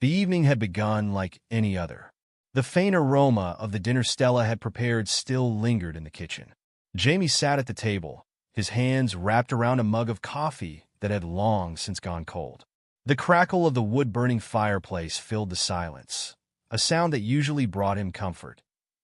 The evening had begun like any other. The faint aroma of the dinner Stella had prepared still lingered in the kitchen. Jamie sat at the table, his hands wrapped around a mug of coffee that had long since gone cold. The crackle of the wood-burning fireplace filled the silence, a sound that usually brought him comfort.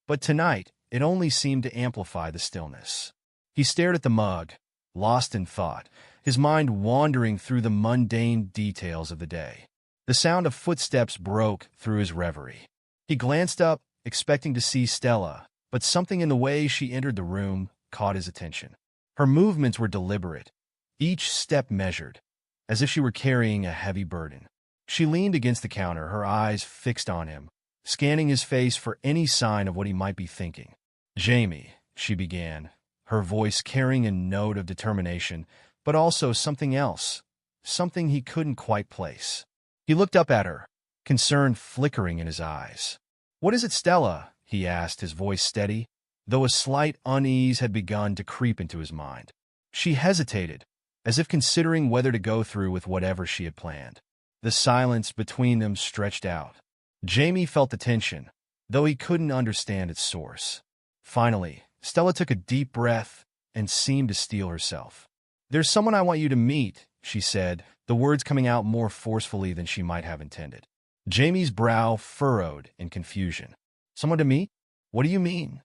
But tonight, it only seemed to amplify the stillness. He stared at the mug, lost in thought, his mind wandering through the mundane details of the day. The sound of footsteps broke through his reverie. He glanced up, expecting to see Stella, but something in the way she entered the room caught his attention. Her movements were deliberate, each step measured, as if she were carrying a heavy burden. She leaned against the counter, her eyes fixed on him, scanning his face for any sign of what he might be thinking. "Jamie," she began, her voice carrying a note of determination, but also something else, something he couldn't quite place. He looked up at her, concern flickering in his eyes. "What is it, Stella?" he asked, his voice steady, though a slight unease had begun to creep into his mind. She hesitated, as if considering whether to go through with whatever she had planned. The silence between them stretched out. Jamie felt the tension, though he couldn't understand its source. Finally, Stella took a deep breath and seemed to steel herself. "There's someone I want you to meet," she said, the words coming out more forcefully than she might have intended. Jamie's brow furrowed in confusion. "Someone to meet? What do you mean?"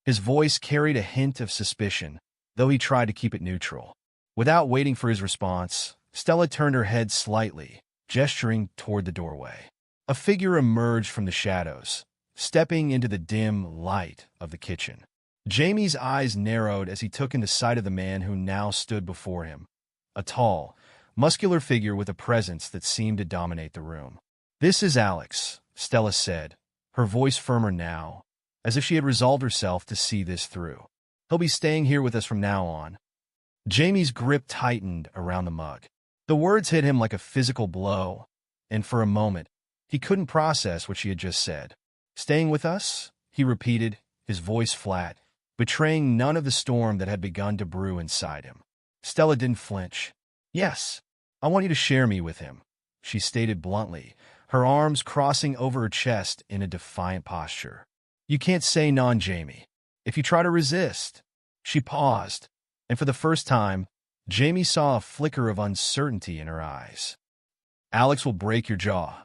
His voice carried a hint of suspicion, though he tried to keep it neutral. Without waiting for his response, Stella turned her head slightly, gesturing toward the doorway. A figure emerged from the shadows, stepping into the dim light of the kitchen. Jamie's eyes narrowed as he took in the sight of the man who now stood before him, a tall, muscular figure with a presence that seemed to dominate the room. "This is Alex," Stella said, her voice firmer now, as if she had resolved herself to see this through. "He'll be staying here with us from now on." Jamie's grip tightened around the mug. The words hit him like a physical blow, and for a moment, he couldn't process what she had just said. "Staying with us?" he repeated, his voice flat, betraying none of the storm that had begun to brew inside him. Stella didn't flinch. "Yes, I want you to share me with him," she stated bluntly, her arms crossing over her chest in a defiant posture. "You can't say no, Jamie. If you try to resist—" She paused, and for the first time, Jamie saw a flicker of uncertainty in her eyes. "Alex will break your jaw."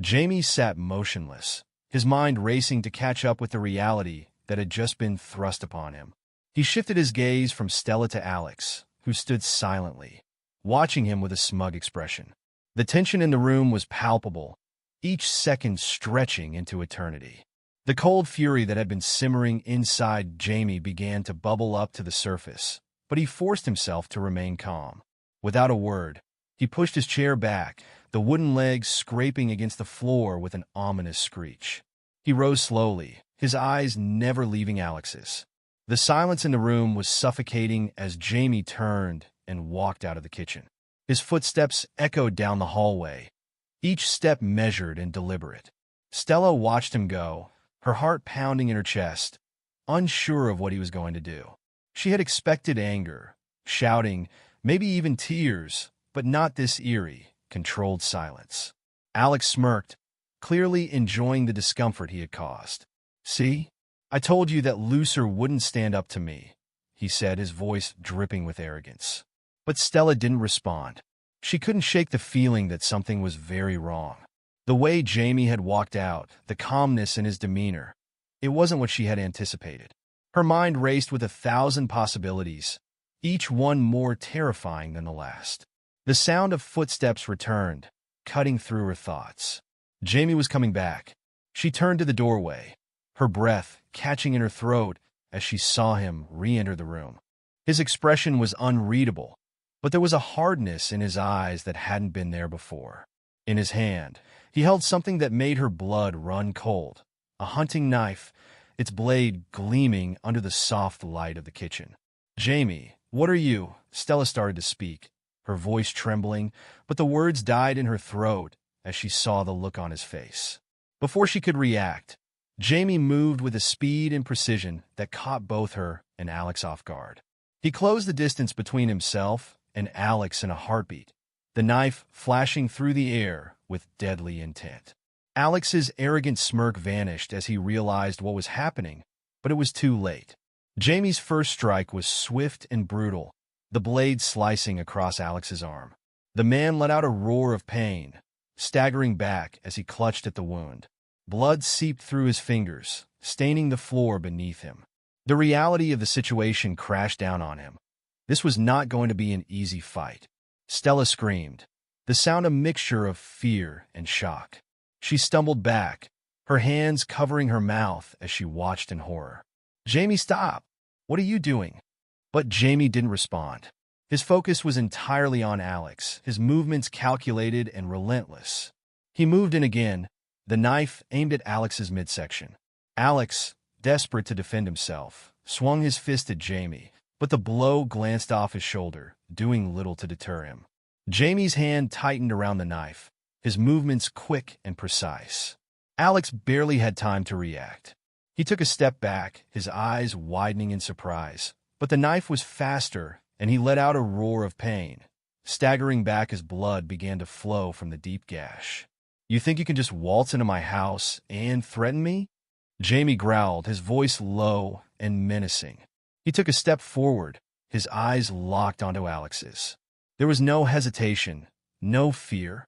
Jamie sat motionless, his mind racing to catch up with the reality that had just been thrust upon him. He shifted his gaze from Stella to Alex, who stood silently, watching him with a smug expression. The tension in the room was palpable, each second stretching into eternity. The cold fury that had been simmering inside Jamie began to bubble up to the surface, but he forced himself to remain calm. Without a word, he pushed his chair back, the wooden legs scraping against the floor with an ominous screech. He rose slowly, his eyes never leaving Alex's. The silence in the room was suffocating as Jamie turned and walked out of the kitchen. His footsteps echoed down the hallway, each step measured and deliberate. Stella watched him go, her heart pounding in her chest, unsure of what he was going to do. She had expected anger, shouting, maybe even tears, but not this eerie, controlled silence. Alex smirked, clearly enjoying the discomfort he had caused. "See? I told you that Lucer wouldn't stand up to me," he said, his voice dripping with arrogance. But Stella didn't respond. She couldn't shake the feeling that something was very wrong. The way Jamie had walked out, the calmness in his demeanor, it wasn't what she had anticipated. Her mind raced with 1,000 possibilities, each one more terrifying than the last. The sound of footsteps returned, cutting through her thoughts. Jamie was coming back. She turned to the doorway, her breath catching in her throat as she saw him re-enter the room. His expression was unreadable, but there was a hardness in his eyes that hadn't been there before. In his hand, he held something that made her blood run cold, a hunting knife, its blade gleaming under the soft light of the kitchen. "Jamie, what are you?" Stella started to speak, her voice trembling, but the words died in her throat as she saw the look on his face. Before she could react, Jamie moved with a speed and precision that caught both her and Alex off guard. He closed the distance between himself and Alex in a heartbeat, the knife flashing through the air with deadly intent. Alex's arrogant smirk vanished as he realized what was happening, but it was too late. Jamie's first strike was swift and brutal, the blade slicing across Alex's arm. The man let out a roar of pain, staggering back as he clutched at the wound. Blood seeped through his fingers, staining the floor beneath him. The reality of the situation crashed down on him. This was not going to be an easy fight. Stella screamed, the sound a mixture of fear and shock. She stumbled back, her hands covering her mouth as she watched in horror. "Jamie, stop! What are you doing?" But Jamie didn't respond. His focus was entirely on Alex, his movements calculated and relentless. He moved in again, the knife aimed at Alex's midsection. Alex, desperate to defend himself, swung his fist at Jamie, but the blow glanced off his shoulder, doing little to deter him. Jamie's hand tightened around the knife, his movements quick and precise. Alex barely had time to react. He took a step back, his eyes widening in surprise. But the knife was faster, and he let out a roar of pain, staggering back as blood began to flow from the deep gash. "You think you can just waltz into my house and threaten me?" Jamie growled, his voice low and menacing. He took a step forward, his eyes locked onto Alex's. There was no hesitation, no fear,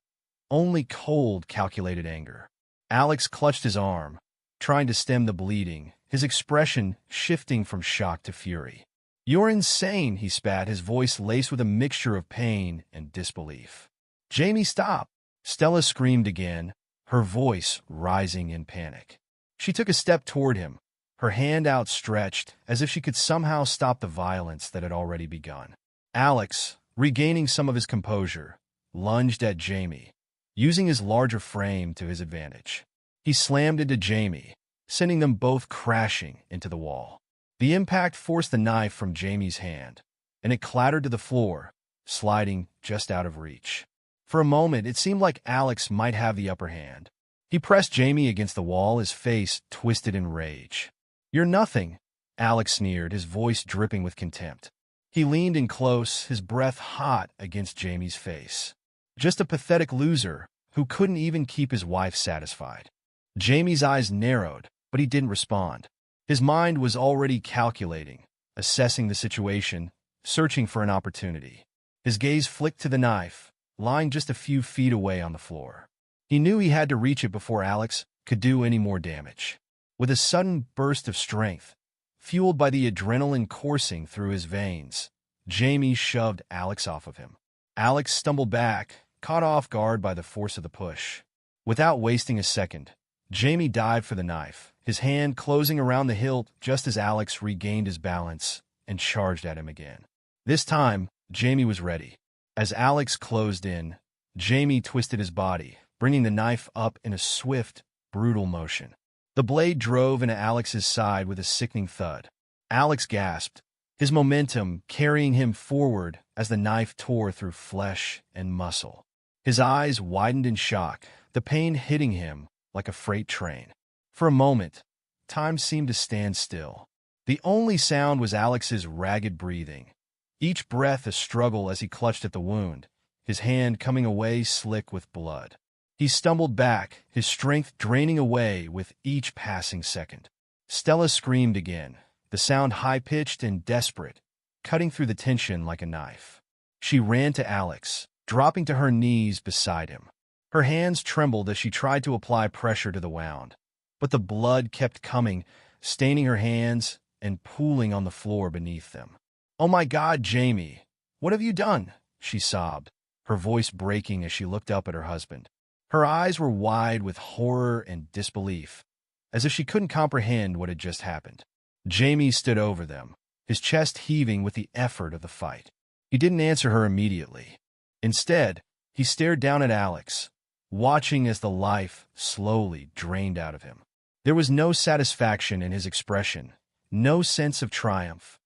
only cold, calculated anger. Alex clutched his arm, trying to stem the bleeding, his expression shifting from shock to fury. "You're insane," he spat, his voice laced with a mixture of pain and disbelief. "Jamie, stop!" Stella screamed again, her voice rising in panic. She took a step toward him, her hand outstretched as if she could somehow stop the violence that had already begun. Alex, regaining some of his composure, lunged at Jamie, using his larger frame to his advantage. He slammed into Jamie, sending them both crashing into the wall. The impact forced the knife from Jamie's hand, and it clattered to the floor, sliding just out of reach. For a moment, it seemed like Alex might have the upper hand. He pressed Jamie against the wall, his face twisted in rage. "You're nothing," Alex sneered, his voice dripping with contempt. He leaned in close, his breath hot against Jamie's face. "Just a pathetic loser who couldn't even keep his wife satisfied." Jamie's eyes narrowed, but he didn't respond. His mind was already calculating, assessing the situation, searching for an opportunity. His gaze flicked to the knife, lying just a few feet away on the floor. He knew he had to reach it before Alex could do any more damage. With a sudden burst of strength, fueled by the adrenaline coursing through his veins, Jamie shoved Alex off of him. Alex stumbled back, caught off guard by the force of the push. Without wasting a second, Jamie dived for the knife, his hand closing around the hilt just as Alex regained his balance and charged at him again. This time, Jamie was ready. As Alex closed in, Jamie twisted his body, bringing the knife up in a swift, brutal motion. The blade drove into Alex's side with a sickening thud. Alex gasped, his momentum carrying him forward as the knife tore through flesh and muscle. His eyes widened in shock, the pain hitting him like a freight train. For a moment, time seemed to stand still. The only sound was Alex's ragged breathing, each breath a struggle as he clutched at the wound, his hand coming away slick with blood. He stumbled back, his strength draining away with each passing second. Stella screamed again, the sound high-pitched and desperate, cutting through the tension like a knife. She ran to Alex, dropping to her knees beside him. Her hands trembled as she tried to apply pressure to the wound, but the blood kept coming, staining her hands and pooling on the floor beneath them. "Oh my God, Jamie, what have you done?" she sobbed, her voice breaking as she looked up at her husband. Her eyes were wide with horror and disbelief, as if she couldn't comprehend what had just happened. Jamie stood over them, his chest heaving with the effort of the fight. He didn't answer her immediately. Instead, he stared down at Alex, watching as the life slowly drained out of him. There was no satisfaction in his expression, no sense of triumph,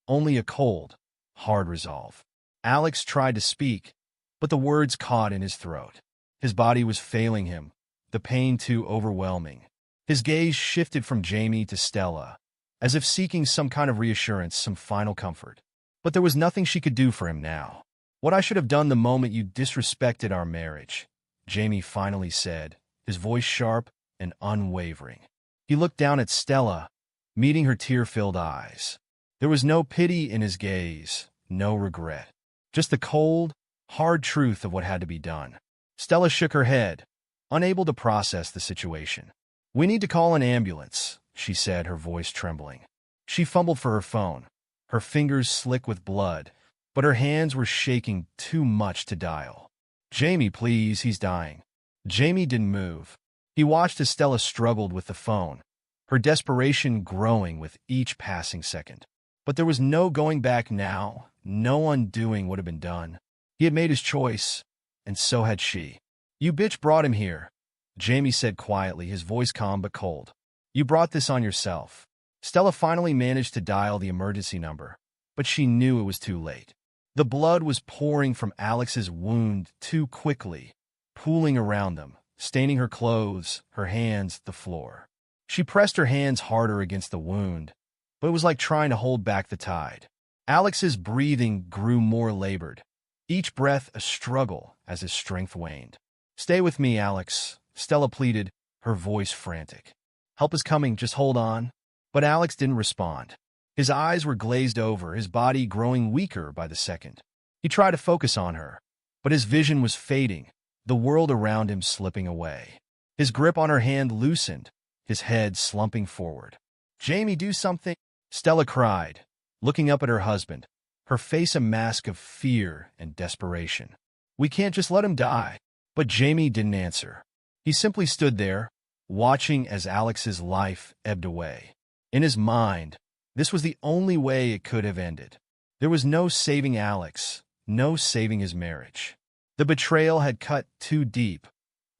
only a cold, hard resolve. Alex tried to speak, but the words caught in his throat. His body was failing him, the pain too overwhelming. His gaze shifted from Jamie to Stella, as if seeking some kind of reassurance, some final comfort. But there was nothing she could do for him now. "What I should have done the moment you disrespected our marriage," Jamie finally said, his voice sharp and unwavering. He looked down at Stella, meeting her tear-filled eyes. There was no pity in his gaze, no regret. Just the cold, hard truth of what had to be done. Stella shook her head, unable to process the situation. "We need to call an ambulance," she said, her voice trembling. She fumbled for her phone, her fingers slick with blood, but her hands were shaking too much to dial. "Jamie, please, he's dying." Jamie didn't move. He watched as Stella struggled with the phone, her desperation growing with each passing second. But there was no going back now, no undoing what had been done. He had made his choice, and so had she. "You bitch brought him here," Jamie said quietly, his voice calm but cold. "You brought this on yourself." Stella finally managed to dial the emergency number, but she knew it was too late. The blood was pouring from Alex's wound too quickly, pooling around them, staining her clothes, her hands, the floor. She pressed her hands harder against the wound, but it was like trying to hold back the tide. Alex's breathing grew more labored, each breath a struggle as his strength waned. "Stay with me, Alex," Stella pleaded, her voice frantic. "Help is coming, just hold on." But Alex didn't respond. His eyes were glazed over, his body growing weaker by the second. He tried to focus on her, but his vision was fading, the world around him slipping away. His grip on her hand loosened, his head slumping forward. "Jamie, do something!" Stella cried, looking up at her husband, her face a mask of fear and desperation. "We can't just let him die." But Jamie didn't answer. He simply stood there, watching as Alex's life ebbed away. In his mind, this was the only way it could have ended. There was no saving Alex, no saving his marriage. The betrayal had cut too deep,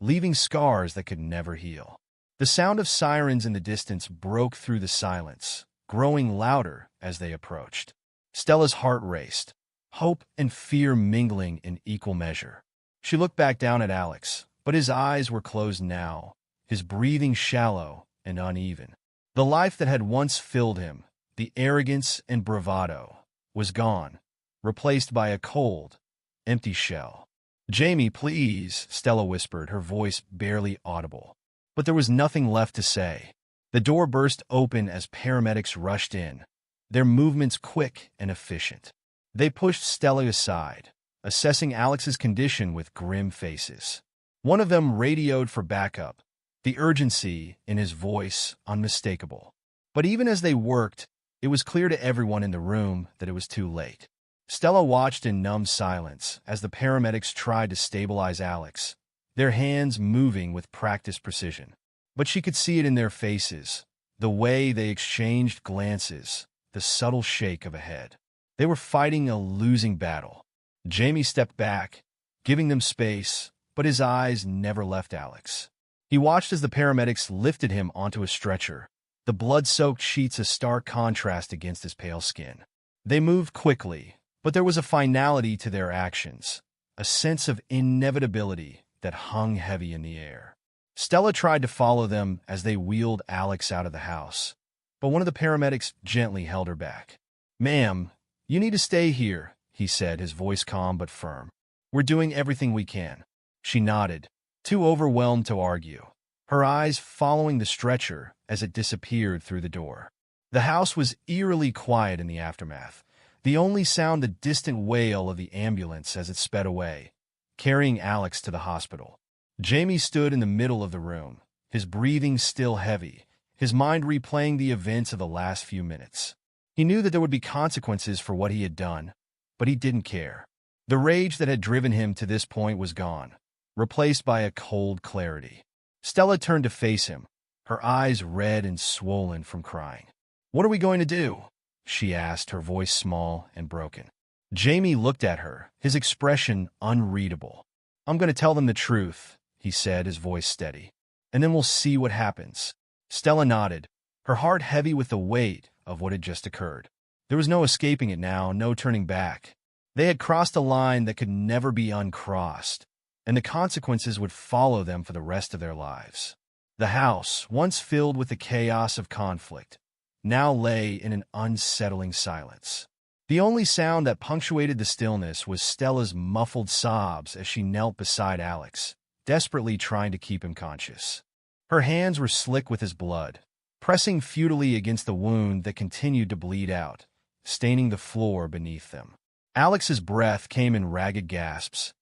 leaving scars that could never heal. The sound of sirens in the distance broke through the silence, growing louder as they approached. Stella's heart raced, hope and fear mingling in equal measure. She looked back down at Alex, but his eyes were closed now, his breathing shallow and uneven. The life that had once filled him, the arrogance and bravado, was gone, replaced by a cold, empty shell. "Jamie, please," Stella whispered, her voice barely audible. But there was nothing left to say. The door burst open as paramedics rushed in, their movements quick and efficient. They pushed Stella aside, assessing Alex's condition with grim faces. One of them radioed for backup, the urgency in his voice unmistakable. But even as they worked, it was clear to everyone in the room that it was too late. Stella watched in numb silence as the paramedics tried to stabilize Alex, their hands moving with practiced precision. But she could see it in their faces, the way they exchanged glances, the subtle shake of a head. They were fighting a losing battle. Jamie stepped back, giving them space, but his eyes never left Alex. He watched as the paramedics lifted him onto a stretcher, the blood-soaked sheets a stark contrast against his pale skin. They moved quickly, but there was a finality to their actions, a sense of inevitability that hung heavy in the air. Stella tried to follow them as they wheeled Alex out of the house, but one of the paramedics gently held her back. "Ma'am, you need to stay here," he said, his voice calm but firm. "We're doing everything we can." She nodded, too overwhelmed to argue, her eyes following the stretcher as it disappeared through the door. The house was eerily quiet in the aftermath, the only sound the distant wail of the ambulance as it sped away, carrying Alex to the hospital. Jamie stood in the middle of the room, his breathing still heavy, his mind replaying the events of the last few minutes. He knew that there would be consequences for what he had done, but he didn't care. The rage that had driven him to this point was gone, replaced by a cold clarity. Stella turned to face him, her eyes red and swollen from crying. "What are we going to do?" she asked, her voice small and broken. Jamie looked at her, his expression unreadable. "I'm going to tell them the truth," he said, his voice steady. "And then we'll see what happens." Stella nodded, her heart heavy with the weight of what had just occurred. There was no escaping it now, no turning back. They had crossed a line that could never be uncrossed, and the consequences would follow them for the rest of their lives. The house, once filled with the chaos of conflict, now lay in an unsettling silence. The only sound that punctuated the stillness was Stella's muffled sobs as she knelt beside Alex, desperately trying to keep him conscious. Her hands were slick with his blood, pressing futilely against the wound that continued to bleed out, staining the floor beneath them. Alex's breath came in ragged gasps,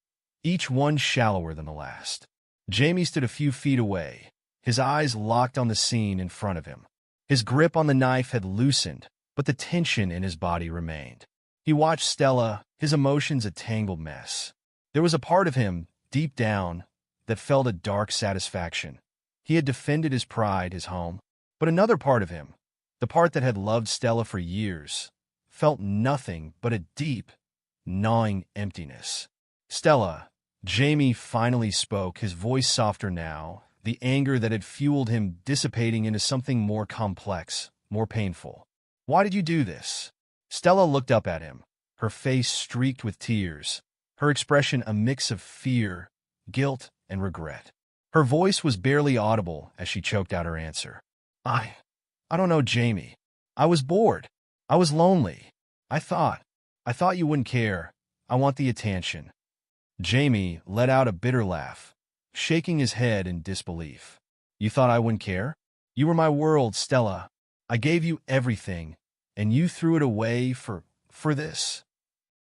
each one shallower than the last. Jamie stood a few feet away, his eyes locked on the scene in front of him. His grip on the knife had loosened, but the tension in his body remained. He watched Stella, his emotions a tangled mess. There was a part of him, deep down, that felt a dark satisfaction. He had defended his pride, his home. But another part of him, the part that had loved Stella for years, felt nothing but a deep, gnawing emptiness. "Stella," Jamie finally spoke, his voice softer now, the anger that had fueled him dissipating into something more complex, more painful. "Why did you do this?" Stella looked up at him, her face streaked with tears, her expression a mix of fear, guilt, and regret. Her voice was barely audible as she choked out her answer. I don't know, Jamie. I was bored. I was lonely. I thought you wouldn't care. I want the attention." Jamie let out a bitter laugh, shaking his head in disbelief. "You thought I wouldn't care? You were my world, Stella. I gave you everything, and you threw it away for this?"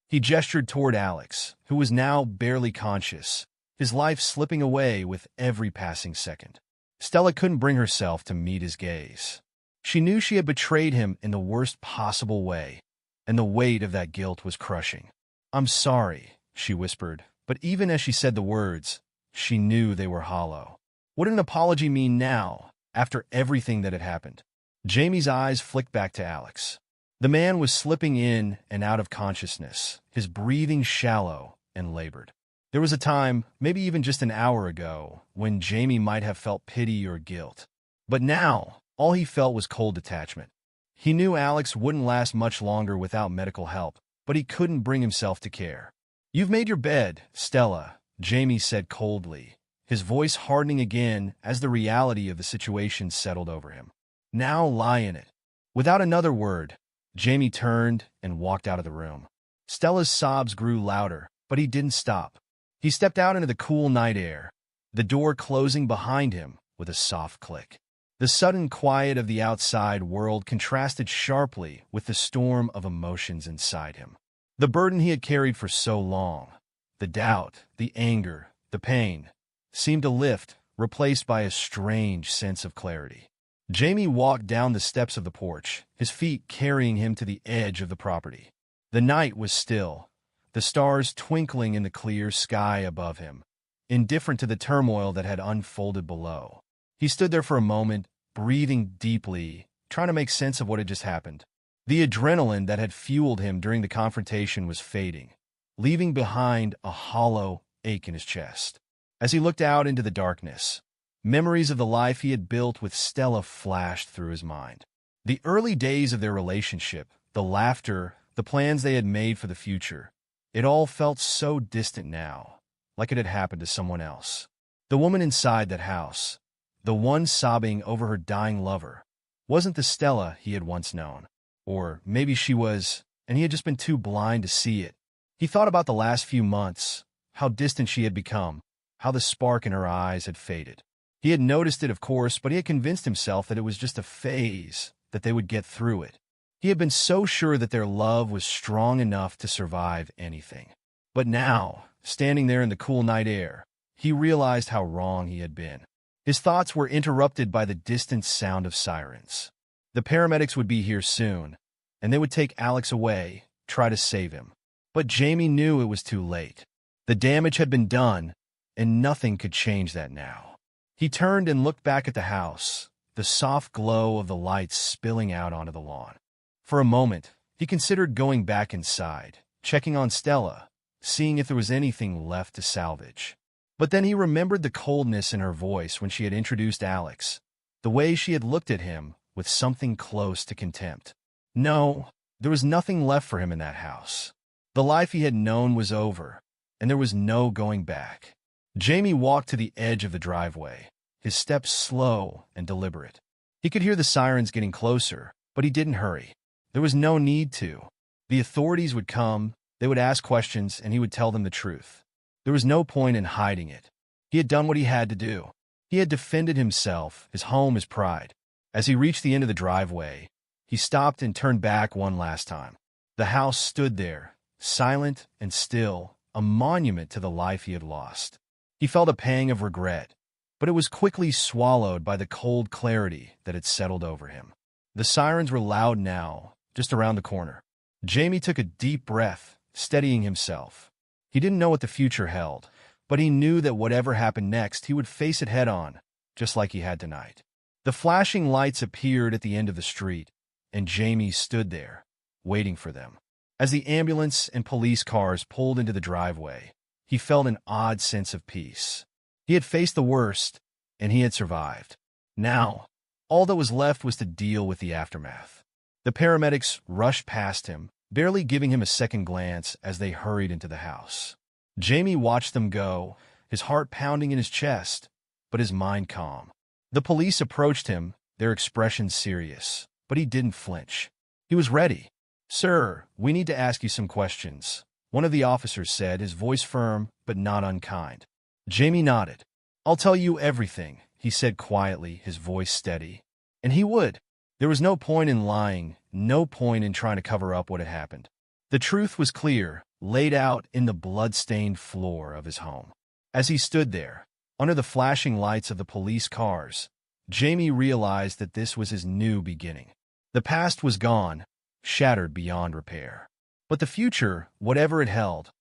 He gestured toward Alex, who was now barely conscious, his life slipping away with every passing second. Stella couldn't bring herself to meet his gaze. She knew she had betrayed him in the worst possible way, and the weight of that guilt was crushing. "I'm sorry," she whispered, but even as she said the words, she knew they were hollow. What did an apology mean now, after everything that had happened? Jamie's eyes flicked back to Alex. The man was slipping in and out of consciousness, his breathing shallow and labored. There was a time, maybe even just an hour ago, when Jamie might have felt pity or guilt. But now, all he felt was cold detachment. He knew Alex wouldn't last much longer without medical help, but he couldn't bring himself to care. "You've made your bed, Stella," Jamie said coldly, his voice hardening again as the reality of the situation settled over him. "Now lie in it." Without another word, Jamie turned and walked out of the room. Stella's sobs grew louder, but he didn't stop. He stepped out into the cool night air, the door closing behind him with a soft click. The sudden quiet of the outside world contrasted sharply with the storm of emotions inside him. The burden he had carried for so long, the doubt, the anger, the pain, seemed to lift, replaced by a strange sense of clarity. Jamie walked down the steps of the porch, his feet carrying him to the edge of the property. The night was still, the stars twinkling in the clear sky above him, indifferent to the turmoil that had unfolded below. He stood there for a moment, breathing deeply, trying to make sense of what had just happened. The adrenaline that had fueled him during the confrontation was fading, leaving behind a hollow ache in his chest. As he looked out into the darkness, memories of the life he had built with Stella flashed through his mind. The early days of their relationship, the laughter, the plans they had made for the future, it all felt so distant now, like it had happened to someone else. The woman inside that house, the one sobbing over her dying lover, wasn't the Stella he had once known. Or maybe she was, and he had just been too blind to see it. He thought about the last few months, how distant she had become, how the spark in her eyes had faded. He had noticed it, of course, but he had convinced himself that it was just a phase, that they would get through it. He had been so sure that their love was strong enough to survive anything. But now, standing there in the cool night air, he realized how wrong he had been. His thoughts were interrupted by the distant sound of sirens. The paramedics would be here soon, and they would take Alex away, try to save him. But Jamie knew it was too late. The damage had been done, and nothing could change that now. He turned and looked back at the house, the soft glow of the lights spilling out onto the lawn. For a moment, he considered going back inside, checking on Stella, seeing if there was anything left to salvage. But then he remembered the coldness in her voice when she had introduced Alex, the way she had looked at him with something close to contempt. No, there was nothing left for him in that house. The life he had known was over, and there was no going back. Jamie walked to the edge of the driveway, his steps slow and deliberate. He could hear the sirens getting closer, but he didn't hurry. There was no need to. The authorities would come, they would ask questions, and he would tell them the truth. There was no point in hiding it. He had done what he had to do. He had defended himself, his home, his pride. As he reached the end of the driveway, he stopped and turned back one last time. The house stood there, silent and still, a monument to the life he had lost. He felt a pang of regret, but it was quickly swallowed by the cold clarity that had settled over him. The sirens were loud now, just around the corner. Jamie took a deep breath, steadying himself. He didn't know what the future held, but he knew that whatever happened next, he would face it head-on, just like he had tonight. The flashing lights appeared at the end of the street, and Jamie stood there, waiting for them. As the ambulance and police cars pulled into the driveway, he felt an odd sense of peace. He had faced the worst, and he had survived. Now, all that was left was to deal with the aftermath. The paramedics rushed past him, barely giving him a second glance as they hurried into the house. Jamie watched them go, his heart pounding in his chest, but his mind calm. The police approached him, their expressions serious, but he didn't flinch. He was ready. "Sir, we need to ask you some questions," one of the officers said, his voice firm but not unkind. Jamie nodded. "I'll tell you everything," he said quietly, his voice steady. And he would. There was no point in lying, no point in trying to cover up what had happened. The truth was clear, laid out in the blood-stained floor of his home. As he stood there, under the flashing lights of the police cars, Jamie realized that this was his new beginning. The past was gone, shattered beyond repair. But the future, whatever it held,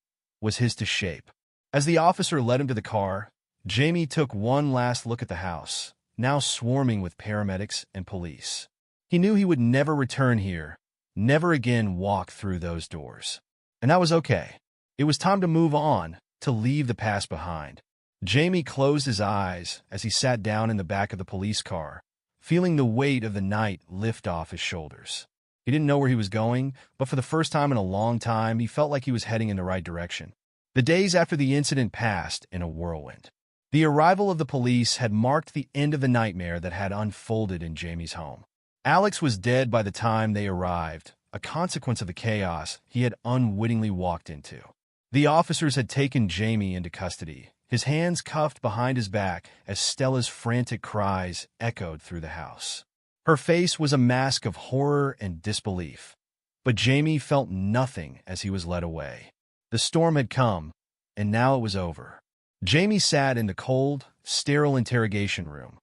was his to shape. As the officer led him to the car, Jamie took one last look at the house, now swarming with paramedics and police. He knew he would never return here, never again walk through those doors. And that was okay. It was time to move on, to leave the past behind. Jamie closed his eyes as he sat down in the back of the police car, feeling the weight of the night lift off his shoulders. He didn't know where he was going, but for the first time in a long time, he felt like he was heading in the right direction. The days after the incident passed in a whirlwind. The arrival of the police had marked the end of the nightmare that had unfolded in Jamie's home. Alex was dead by the time they arrived, a consequence of the chaos he had unwittingly walked into. The officers had taken Jamie into custody, his hands cuffed behind his back as Stella's frantic cries echoed through the house. Her face was a mask of horror and disbelief, but Jamie felt nothing as he was led away. The storm had come, and now it was over. Jamie sat in the cold, sterile interrogation room,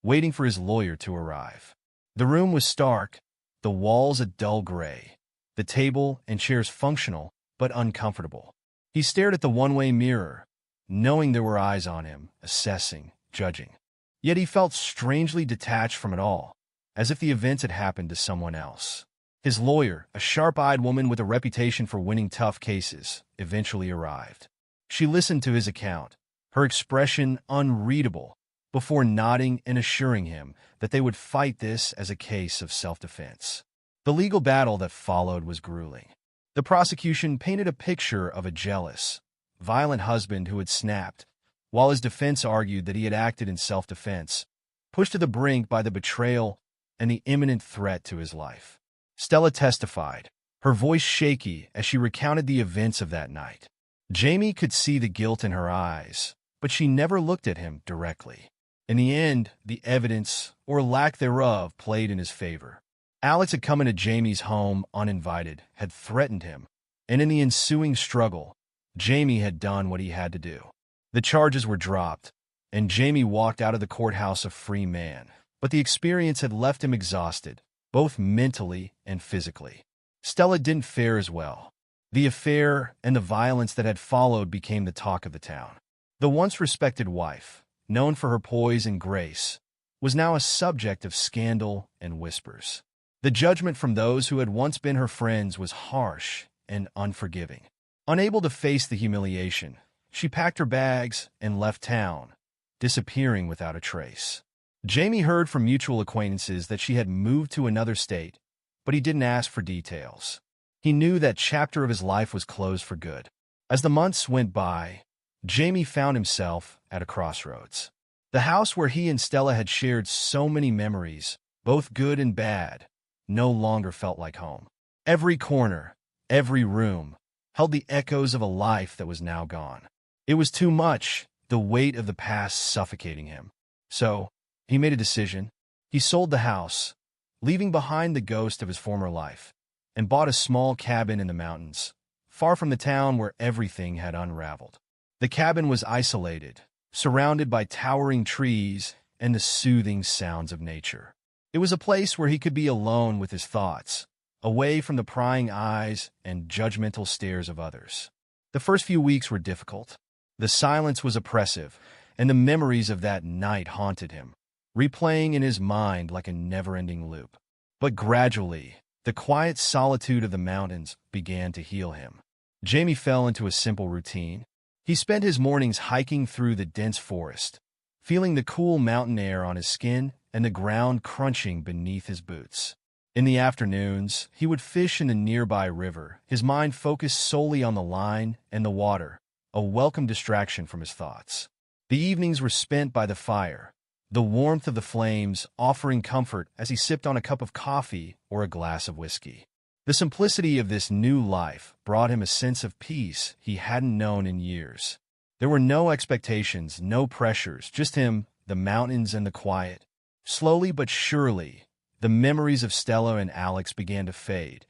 waiting for his lawyer to arrive. The room was stark, the walls a dull gray, the table and chairs functional but uncomfortable. He stared at the one-way mirror, knowing there were eyes on him, assessing, judging. Yet he felt strangely detached from it all, as if the events had happened to someone else. His lawyer, a sharp-eyed woman with a reputation for winning tough cases, eventually arrived. She listened to his account, her expression unreadable, before nodding and assuring him that they would fight this as a case of self-defense. The legal battle that followed was grueling. The prosecution painted a picture of a jealous, violent husband who had snapped, while his defense argued that he had acted in self-defense, pushed to the brink by the betrayal and the imminent threat to his life. Stella testified, her voice shaky as she recounted the events of that night. Jamie could see the guilt in her eyes, but she never looked at him directly. In the end, the evidence, or lack thereof, played in his favor. Alex had come into Jamie's home uninvited, had threatened him, and in the ensuing struggle, Jamie had done what he had to do. The charges were dropped, and Jamie walked out of the courthouse a free man, but the experience had left him exhausted, both mentally and physically. Stella didn't fare as well. The affair and the violence that had followed became the talk of the town. The once respected wife, known for her poise and grace, was now a subject of scandal and whispers. The judgment from those who had once been her friends was harsh and unforgiving. Unable to face the humiliation, she packed her bags and left town, disappearing without a trace. Jamie heard from mutual acquaintances that she had moved to another state, but he didn't ask for details. He knew that chapter of his life was closed for good. As the months went by, Jamie found himself at a crossroads. The house where he and Stella had shared so many memories, both good and bad, no longer felt like home. Every corner, every room, held the echoes of a life that was now gone. It was too much, the weight of the past suffocating him. So, he made a decision. He sold the house, leaving behind the ghost of his former life, and bought a small cabin in the mountains, far from the town where everything had unraveled. The cabin was isolated, surrounded by towering trees and the soothing sounds of nature. It was a place where he could be alone with his thoughts, away from the prying eyes and judgmental stares of others. The first few weeks were difficult. The silence was oppressive, and the memories of that night haunted him, replaying in his mind like a never-ending loop. But gradually, the quiet solitude of the mountains began to heal him. Jamie fell into a simple routine. He spent his mornings hiking through the dense forest, feeling the cool mountain air on his skin and the ground crunching beneath his boots. In the afternoons, he would fish in the nearby river, his mind focused solely on the line and the water, a welcome distraction from his thoughts. The evenings were spent by the fire, the warmth of the flames offering comfort as he sipped on a cup of coffee or a glass of whiskey. The simplicity of this new life brought him a sense of peace he hadn't known in years. There were no expectations, no pressures, just him, the mountains, and the quiet. Slowly but surely, the memories of Stella and Alex began to fade,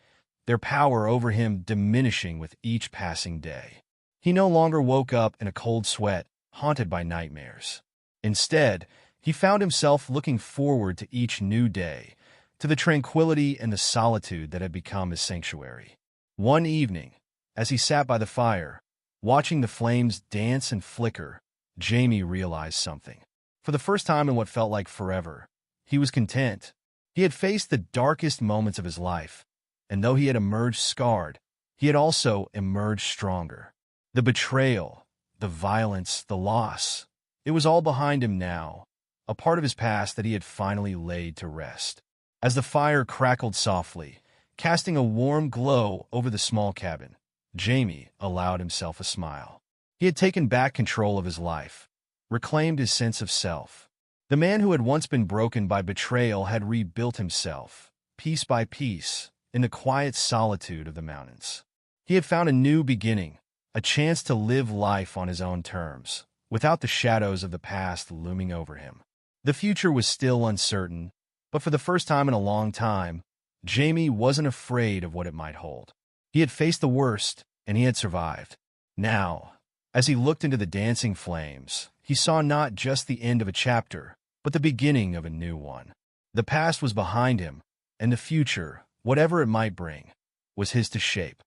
their power over him diminishing with each passing day. He no longer woke up in a cold sweat, haunted by nightmares. Instead, he found himself looking forward to each new day, to the tranquility and the solitude that had become his sanctuary. One evening, as he sat by the fire, watching the flames dance and flicker, Jamie realized something. For the first time in what felt like forever, he was content. He had faced the darkest moments of his life, and though he had emerged scarred, he had also emerged stronger. The betrayal, the violence, the loss, it was all behind him now, a part of his past that he had finally laid to rest. As the fire crackled softly, casting a warm glow over the small cabin, Jamie allowed himself a smile. He had taken back control of his life, reclaimed his sense of self. The man who had once been broken by betrayal had rebuilt himself, piece by piece, in the quiet solitude of the mountains. He had found a new beginning, a chance to live life on his own terms, without the shadows of the past looming over him. The future was still uncertain, but for the first time in a long time, Jamie wasn't afraid of what it might hold. He had faced the worst, and he had survived. Now, as he looked into the dancing flames, he saw not just the end of a chapter, but the beginning of a new one. The past was behind him, and the future, whatever it might bring, was his to shape.